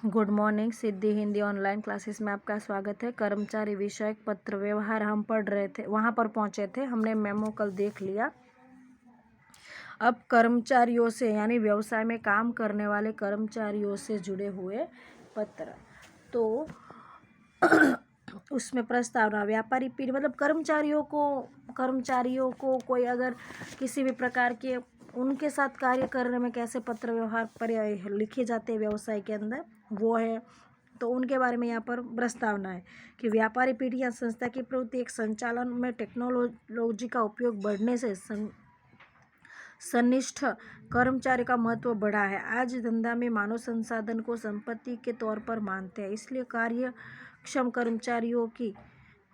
Good morning. Siddhi Hindi online classes में आपका स्वागत है। कर्मचारी विषयक पत्र व्यवहार हम पढ़ रहे थे, वहाँ पर पहुँचे थे। हमने मेमो कल देख लिया। अब कर्मचारियों से यानी व्यवसाय में काम करने वाले कर्मचारियों से जुड़े हुए पत्र, तो उसमें प्रस्तावना व्यापारी पीढ़ी मतलब कर्मचारियों को कोई अगर किसी भी प्रकार के उनके साथ कार्य करने में कैसे पत्र व्यवहार पर लिखे जाते हैं व्यवसाय के अंदर, वो है। तो उनके बारे में यहाँ पर प्रस्तावना है कि व्यापारी पीढ़ी या संस्था की प्रवृत्ति एक संचालन में टेक्नोलॉजी का उपयोग बढ़ने से सनिष्ठ कर्मचारी का महत्व बढ़ा है। आज धंधा में मानव संसाधन को संपत्ति के तौर पर मानते हैं, इसलिए कार्यक्षम कर्मचारियों की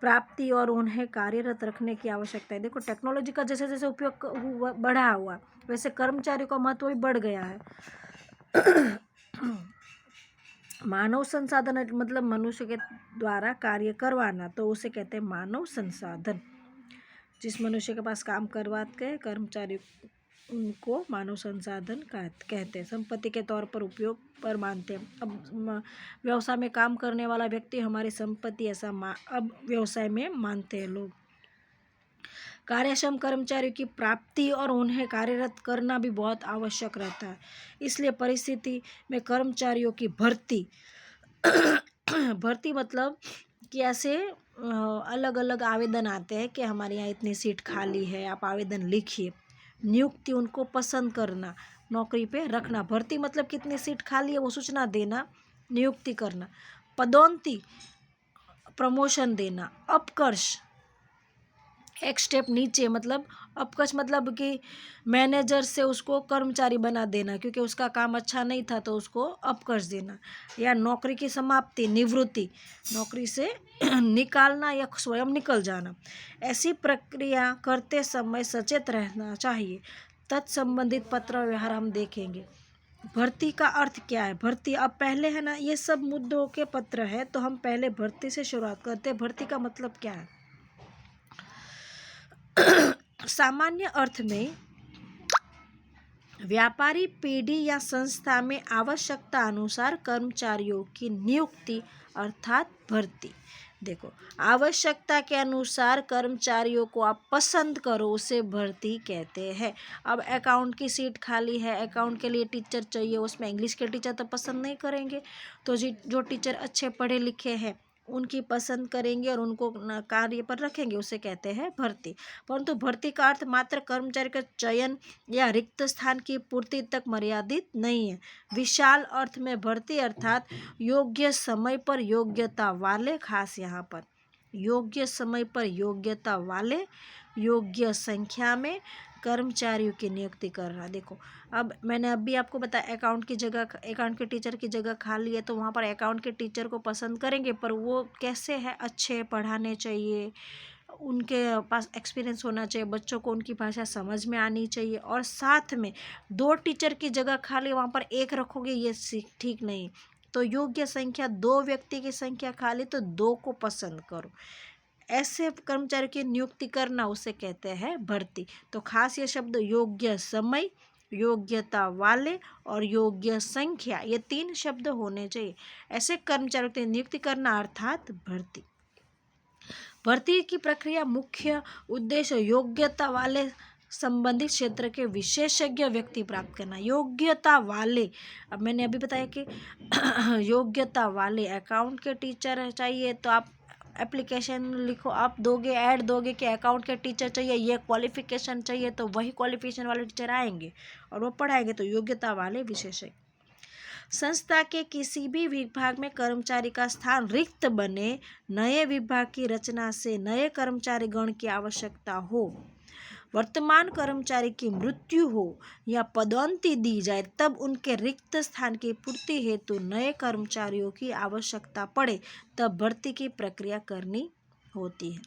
प्राप्ति और उन्हें कार्यरत रखने की आवश्यकता है। देखो, टेक्नोलॉजी का जैसे जैसे उपयोग बढ़ा हुआ, वैसे कर्मचारियों का महत्व भी बढ़ गया है। मानव संसाधन मतलब मनुष्य के द्वारा कार्य करवाना, तो उसे कहते हैं मानव संसाधन। जिस मनुष्य के पास काम करवाते हैं कर्मचारी, उनको मानव संसाधन कहते हैं। संपत्ति के तौर पर उपयोग पर मानते हैं। अब व्यवसाय में काम करने वाला व्यक्ति हमारी संपत्ति ऐसा अब व्यवसाय में मानते हैं लोग। कार्यक्षम कर्मचारियों की प्राप्ति और उन्हें कार्यरत करना भी बहुत आवश्यक रहता है। इसलिए परिस्थिति में कर्मचारियों की भर्ती मतलब कि ऐसे अलग अलग आवेदन आते हैं कि हमारे यहाँ इतनी सीट खाली है, आप आवेदन लिखिए। नियुक्ति उनको पसंद करना, नौकरी पे रखना। भर्ती मतलब कितनी सीट खाली है वो सूचना देना, नियुक्ति करना। पदोन्नति प्रमोशन देना। अपकर्ष एक स्टेप नीचे मतलब अपकर्ष मतलब कि मैनेजर से उसको कर्मचारी बना देना, क्योंकि उसका काम अच्छा नहीं था तो उसको अपकर्ष देना। या नौकरी की समाप्ति, निवृत्ति, नौकरी से निकालना या स्वयं निकल जाना। ऐसी प्रक्रिया करते समय सचेत रहना चाहिए। तत्संबंधित पत्र व्यवहार हम देखेंगे। भर्ती का अर्थ क्या है? भर्ती अब पहले है ना, ये सब मुद्दों के पत्र है, तो हम पहले भर्ती से शुरुआत करते हैं। भर्ती का मतलब क्या है? सामान्य अर्थ में व्यापारी पीढ़ी या संस्था में आवश्यकता अनुसार कर्मचारियों की नियुक्ति अर्थात भर्ती। देखो, आवश्यकता के अनुसार कर्मचारियों को आप पसंद करो, उसे भर्ती कहते हैं। अब अकाउंट की सीट खाली है, अकाउंट के लिए टीचर चाहिए, उसमें इंग्लिश के टीचर तो पसंद नहीं करेंगे, तो जो टीचर अच्छे पढ़े लिखे हैं उनकी पसंद करेंगे और उनको कार्य पर रखेंगे, उसे कहते हैं भर्ती। परंतु भर्ती का अर्थ मात्र कर्मचारी का चयन या रिक्त स्थान की पूर्ति तक मर्यादित नहीं है। विशाल अर्थ में भर्ती अर्थात योग्य समय पर योग्यता वाले, खास यहाँ पर योग्य समय पर योग्यता वाले, योग्य संख्या में कर्मचारियों की नियुक्ति करना। देखो, अब मैंने अभी आपको बताया अकाउंट के टीचर की जगह खाली है, तो वहाँ पर अकाउंट के टीचर को पसंद करेंगे, पर वो कैसे है? अच्छे पढ़ाने चाहिए, उनके पास एक्सपीरियंस होना चाहिए, बच्चों को उनकी भाषा समझ में आनी चाहिए। और साथ में 2 टीचर की जगह खाली, वहाँ पर 1 रखोगे, ये ठीक नहीं। तो योग्य संख्या, 2 व्यक्ति की संख्या खाली, तो 2 को पसंद करो। ऐसे कर्मचारी की नियुक्ति करना, उसे कहते हैं भर्ती। तो खास ये शब्द योग्य समय, योग्यता वाले और योग्य संख्या, ये 3 शब्द होने चाहिए। ऐसे कर्मचारियों की नियुक्ति करना अर्थात भर्ती। भर्ती की प्रक्रिया मुख्य उद्देश्य योग्यता वाले संबंधित क्षेत्र के विशेषज्ञ व्यक्ति प्राप्त करना। योग्यता वाले, अब मैंने अभी बताया कि योग्यता वाले अकाउंट के टीचर चाहिए, तो आप एप्लीकेशन लिखो, आप दोगे, ऐड दोगे कि अकाउंट के टीचर चाहिए, ये क्वालिफिकेशन चाहिए, तो वही क्वालिफिकेशन वाले टीचर आएंगे और वो पढ़ाएंगे। तो योग्यता वाले विशेषज्ञ। संस्था के किसी भी विभाग में कर्मचारी का स्थान रिक्त बने, नए विभाग की रचना से नए कर्मचारी गण की आवश्यकता हो, वर्तमान कर्मचारी की मृत्यु हो या पदोन्नति दी जाए, तब उनके रिक्त स्थान की पूर्ति हेतु नए कर्मचारियों की आवश्यकता पड़े, तब भर्ती की प्रक्रिया करनी होती है।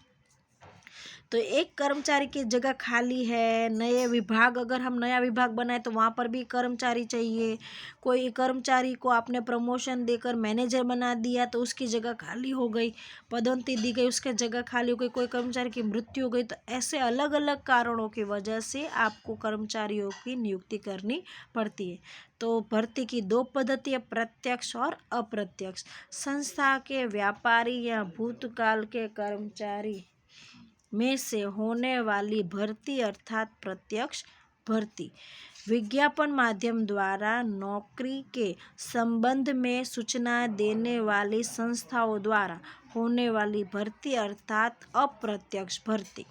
तो एक कर्मचारी की जगह खाली है, नए विभाग, अगर हम नया विभाग बनाए तो वहाँ पर भी कर्मचारी चाहिए। कोई कर्मचारी को आपने प्रमोशन देकर मैनेजर बना दिया तो उसकी जगह खाली हो गई, पदोन्नति दी गई, उसकी जगह खाली हो गई, कोई कर्मचारी की मृत्यु हो गई। तो ऐसे अलग अलग कारणों की वजह से आपको कर्मचारियों की नियुक्ति करनी पड़ती है। तो भर्ती की दो पद्धति है, प्रत्यक्ष और अप्रत्यक्ष। संस्था के व्यापारी या भूतकाल के कर्मचारी में से होने वाली भर्ती अर्थात प्रत्यक्ष भर्ती। विज्ञापन माध्यम द्वारा नौकरी के संबंध में सूचना देने वाली संस्थाओं द्वारा होने वाली भर्ती अर्थात अप्रत्यक्ष भर्ती।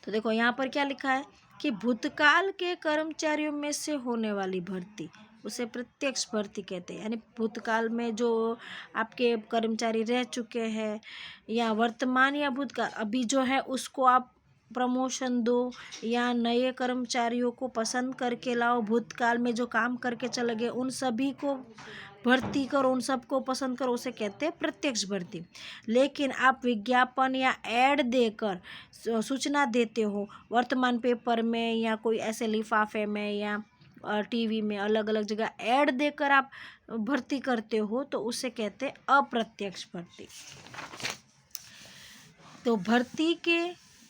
तो देखो यहाँ पर क्या लिखा है कि भूतकाल के कर्मचारियों में से होने वाली भर्ती उसे प्रत्यक्ष भर्ती कहते हैं। यानी भूतकाल में जो आपके कर्मचारी रह चुके हैं या वर्तमान या भूतकाल अभी जो है उसको आप प्रमोशन दो या नए कर्मचारियों को पसंद करके लाओ, भूतकाल में जो काम करके चले गए उन सभी को भर्ती करो, उन सबको पसंद करो, उसे कहते हैं प्रत्यक्ष भर्ती। लेकिन आप विज्ञापन या ऐड देकर सूचना देते हो वर्तमान पेपर में या कोई ऐसे लिफाफे में या टीवी में अलग अलग जगह ऐड देकर आप भर्ती करते हो तो उसे कहते हैं अप्रत्यक्ष भर्ती। तो भर्ती के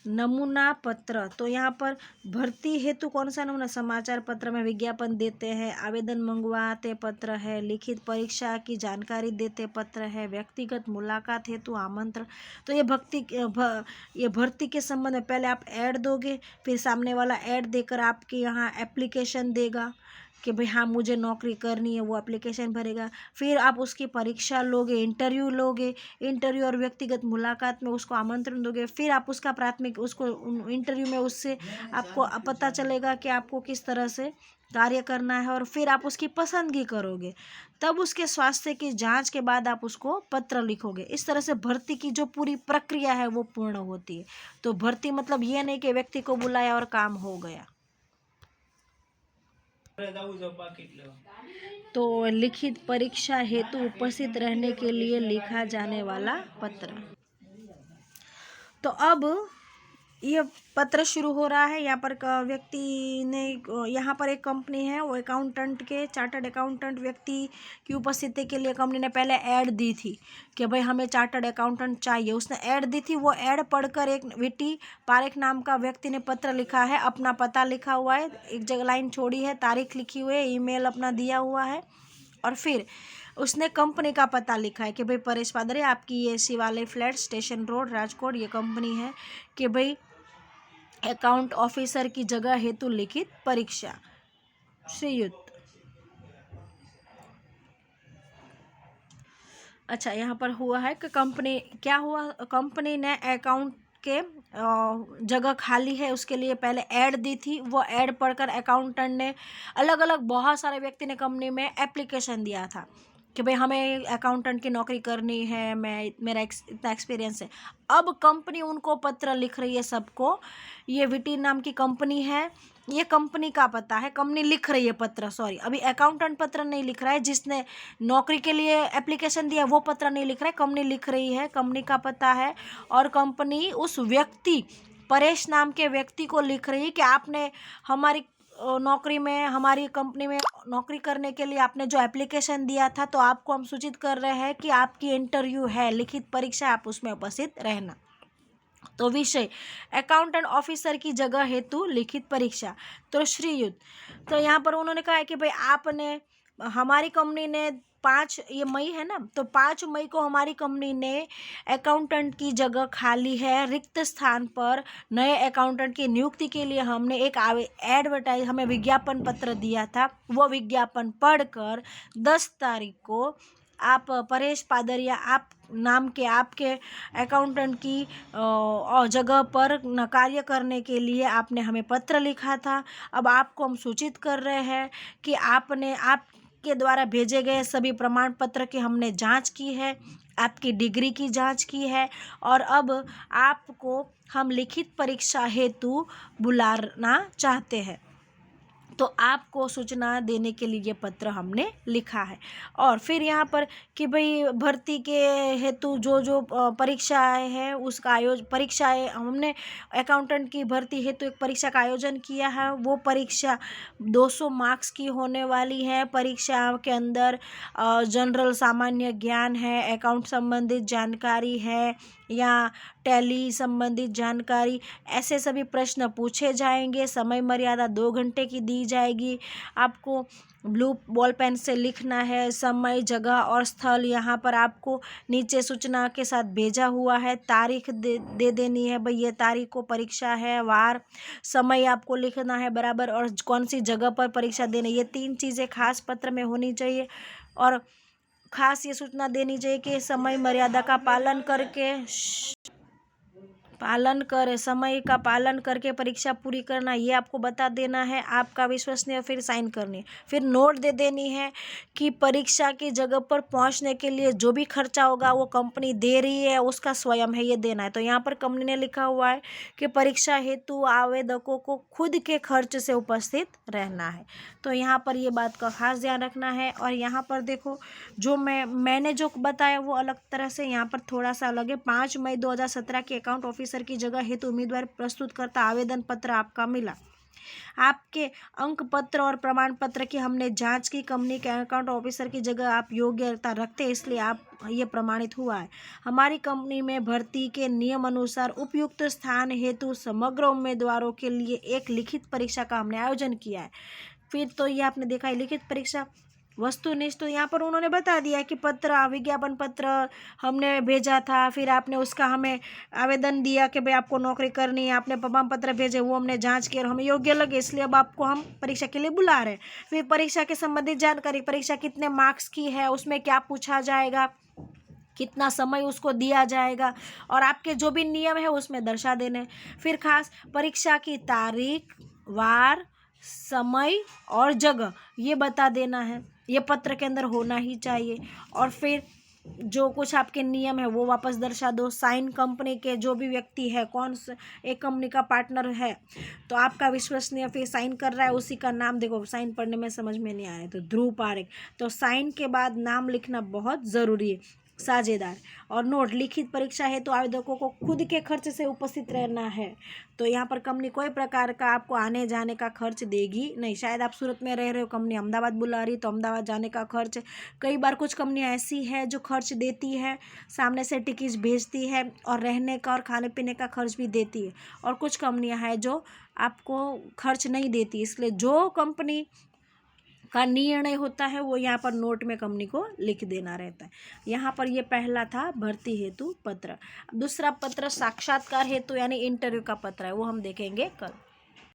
नमूना पत्र, तो यहाँ पर भर्ती हेतु कौन सा नमूना, समाचार पत्र में विज्ञापन देते हैं, आवेदन मंगवाते पत्र है, लिखित परीक्षा की जानकारी देते पत्र है, व्यक्तिगत मुलाकात हेतु आमंत्रण। तो ये भर्ती के संबंध में पहले आप ऐड दोगे, फिर सामने वाला ऐड देकर आपके यहाँ एप्लीकेशन देगा कि भाई हाँ मुझे नौकरी करनी है, वो एप्लीकेशन भरेगा, फिर आप उसकी परीक्षा लोगे, इंटरव्यू लोगे, इंटरव्यू और व्यक्तिगत मुलाकात में उसको आमंत्रण दोगे, फिर आप उसका प्राथमिक उसको इंटरव्यू में उससे आपको पता चलेगा कि आपको किस तरह से कार्य करना है और फिर आप उसकी पसंदगी करोगे, तब उसके स्वास्थ्य की जांच के बाद आप उसको पत्र लिखोगे। इस तरह से भर्ती की जो पूरी प्रक्रिया है वो पूर्ण होती है। तो भर्ती मतलब ये नहीं कि व्यक्ति को बुलाया और काम हो गया। तो लिखित परीक्षा हेतु उपस्थित रहने के लिए लिखा जाने वाला पत्र। तो अब ये पत्र शुरू हो रहा है। यहाँ पर व्यक्ति ने, यहाँ पर एक कंपनी है, वो अकाउंटेंट के चार्टर्ड अकाउंटेंट व्यक्ति की उपस्थिति के लिए कंपनी ने पहले ऐड दी थी कि भाई हमें चार्टर्ड अकाउंटेंट चाहिए। उसने ऐड दी थी, वो ऐड पढ़कर एक वीटी पारेख नाम का व्यक्ति ने पत्र लिखा है, अपना पता लिखा हुआ है, एक जगह लाइन छोड़ी है, तारीख लिखी हुई है, ईमेल अपना दिया हुआ है और फिर उसने कंपनी का पता लिखा है कि भाई परेश पादरे आपकी ये शिवालय फ्लैट स्टेशन रोड राजकोट ये कंपनी है कि भाई अकाउंट ऑफिसर की जगह हेतु लिखित परीक्षा। श्रीयुत, अच्छा यहाँ पर हुआ है कि कंपनी क्या हुआ, कंपनी ने अकाउंट के जगह खाली है उसके लिए पहले ऐड दी थी। वो ऐड पढ़कर अकाउंटेंट ने अलग अलग बहुत सारे व्यक्ति ने कंपनी में एप्लीकेशन दिया था कि भाई हमें अकाउंटेंट की नौकरी करनी है, मेरा इतना एक्सपीरियंस है। अब कंपनी उनको पत्र लिख रही है सबको, ये विटी नाम की कंपनी है, ये कंपनी का पता है, कंपनी लिख रही है पत्र, सॉरी अभी अकाउंटेंट पत्र नहीं लिख रहा है, जिसने नौकरी के लिए एप्लीकेशन दिया वो पत्र नहीं लिख रहा है, कंपनी लिख रही है, कंपनी का पता है और कंपनी उस व्यक्ति परेश नाम के व्यक्ति को लिख रही है कि आपने हमारी नौकरी में, हमारी कंपनी में नौकरी करने के लिए आपने जो एप्लीकेशन दिया था तो आपको हम सूचित कर रहे हैं कि आपकी इंटरव्यू है, लिखित परीक्षा, आप उसमें उपस्थित रहना। तो विषय अकाउंटेंट ऑफिसर की जगह हेतु लिखित परीक्षा। तो श्रीयुत, तो यहाँ पर उन्होंने कहा है कि भाई आपने, हमारी कंपनी ने 5 ये मई है ना, तो 5 मई को हमारी कंपनी ने अकाउंटेंट की जगह खाली है, रिक्त स्थान पर नए अकाउंटेंट की नियुक्ति के लिए हमने एक एडवर्टाइज, हमें विज्ञापन पत्र दिया था। वो विज्ञापन पढ़कर 10 तारीख को आप परेश पादरिया आप नाम के आपके अकाउंटेंट की जगह पर कार्य करने के लिए आपने हमें पत्र लिखा था। अब आपको हम सूचित कर रहे हैं कि आपने आपके द्वारा भेजे गए सभी प्रमाण पत्र की हमने जांच की है, आपकी डिग्री की जांच की है और अब आपको हम लिखित परीक्षा हेतु बुलाना चाहते हैं। तो आपको सूचना देने के लिए ये पत्र हमने लिखा है। और फिर यहाँ पर कि भाई भर्ती के हेतु जो जो परीक्षाएं हैं उसका परीक्षाएं हमने अकाउंटेंट की भर्ती हेतु एक परीक्षा का आयोजन किया है। वो परीक्षा 200 मार्क्स की होने वाली है। परीक्षा के अंदर जनरल सामान्य ज्ञान है, अकाउंट संबंधित जानकारी है या टैली संबंधित जानकारी, ऐसे सभी प्रश्न पूछे जाएंगे। समय मर्यादा 2 घंटे की दी जाएगी। आपको ब्लू बॉल पेन से लिखना है। समय, जगह और स्थल यहाँ पर आपको नीचे सूचना के साथ भेजा हुआ है। तारीख दे देनी है, भाई ये तारीख को परीक्षा है, वार, समय आपको लिखना है बराबर, और कौन सी जगह पर परीक्षा देनी, ये 3 चीज़ें खास पत्र में होनी चाहिए। और खास ये सूचना देनी चाहिए कि समय मर्यादा का समय का पालन करके परीक्षा पूरी करना, ये आपको बता देना है। आपका विश्वसनीय, फिर साइन करनी है। फिर नोट दे देनी है कि परीक्षा की जगह पर पहुंचने के लिए जो भी खर्चा होगा वो कंपनी दे रही है, उसका स्वयं है, ये देना है। तो यहाँ पर कंपनी ने लिखा हुआ है कि परीक्षा हेतु आवेदकों को खुद के खर्च से उपस्थित रहना है। तो यहाँ पर ये बात का खास ध्यान रखना है। और यहाँ पर देखो, जो मैंने जो बताया वो अलग तरह से, यहाँ पर थोड़ा सा अलग है। 5 मई 2017 के अकाउंट ऑफिसर की जगह हेतु उम्मीदवार प्रस्तुत करता आवेदन पत्र आपका मिला। आपके अंक पत्र और प्रमाण पत्र की हमने जांच की। कंपनी के अकाउंट ऑफिसर की जगह आप योग्यता रखते हैं, इसलिए आप ये प्रमाणित हुआ है। हमारी कंपनी में भर्ती के नियम अनुसार उपयुक्त स्थान हेतु समग्र उम्मीदवारों के लिए एक लिखित परीक्षा का हमने आयोजन किया है। फिर तो ये आपने देखा है लिखित परीक्षा। वस्तुनिष्ठ, तो यहाँ पर उन्होंने बता दिया कि पत्र, विज्ञापन पत्र हमने भेजा था, फिर आपने उसका हमें आवेदन दिया कि भाई आपको नौकरी करनी है, आपने प्रमाण पत्र भेजे, वो हमने जांच की और हमें योग्य लगे, इसलिए अब आपको हम परीक्षा के लिए बुला रहे हैं। फिर परीक्षा के संबंधित जानकारी, परीक्षा कितने मार्क्स की है, उसमें क्या पूछा जाएगा, कितना समय उसको दिया जाएगा, और आपके जो भी नियम है उसमें दर्शा देने। फिर खास परीक्षा की तारीख, वार, समय और जगह ये बता देना है। ये पत्र के अंदर होना ही चाहिए। और फिर जो कुछ आपके नियम है वो वापस दर्शा दो। साइन कंपनी के जो भी व्यक्ति है, कौन सा एक कंपनी का पार्टनर है तो आपका विश्वसनीय, फिर साइन कर रहा है उसी का नाम, देखो साइन पढ़ने में समझ में नहीं आया तो ध्रुव पारेख, तो साइन के बाद नाम लिखना बहुत ज़रूरी है। साझेदार और नोट, लिखित परीक्षा है तो आवेदकों को खुद के खर्च से उपस्थित रहना है। तो यहाँ पर कंपनी कोई प्रकार का आपको आने जाने का खर्च देगी नहीं। शायद आप सूरत में रह रहे हो, कंपनी अहमदाबाद बुला रही तो अहमदाबाद जाने का खर्च, कई बार कुछ कंपनियाँ ऐसी है जो खर्च देती है, सामने से टिकट भेजती है और रहने का और खाने पीने का खर्च भी देती है। और कुछ कंपनियाँ हैं जो आपको खर्च नहीं देती, इसलिए जो कंपनी का निर्णय होता है वो यहाँ पर नोट में कंपनी को लिख देना रहता है। यहाँ पर ये पहला था भर्ती हेतु पत्र। दूसरा पत्र साक्षात्कार हेतु यानी इंटरव्यू का पत्र है, वो हम देखेंगे कल।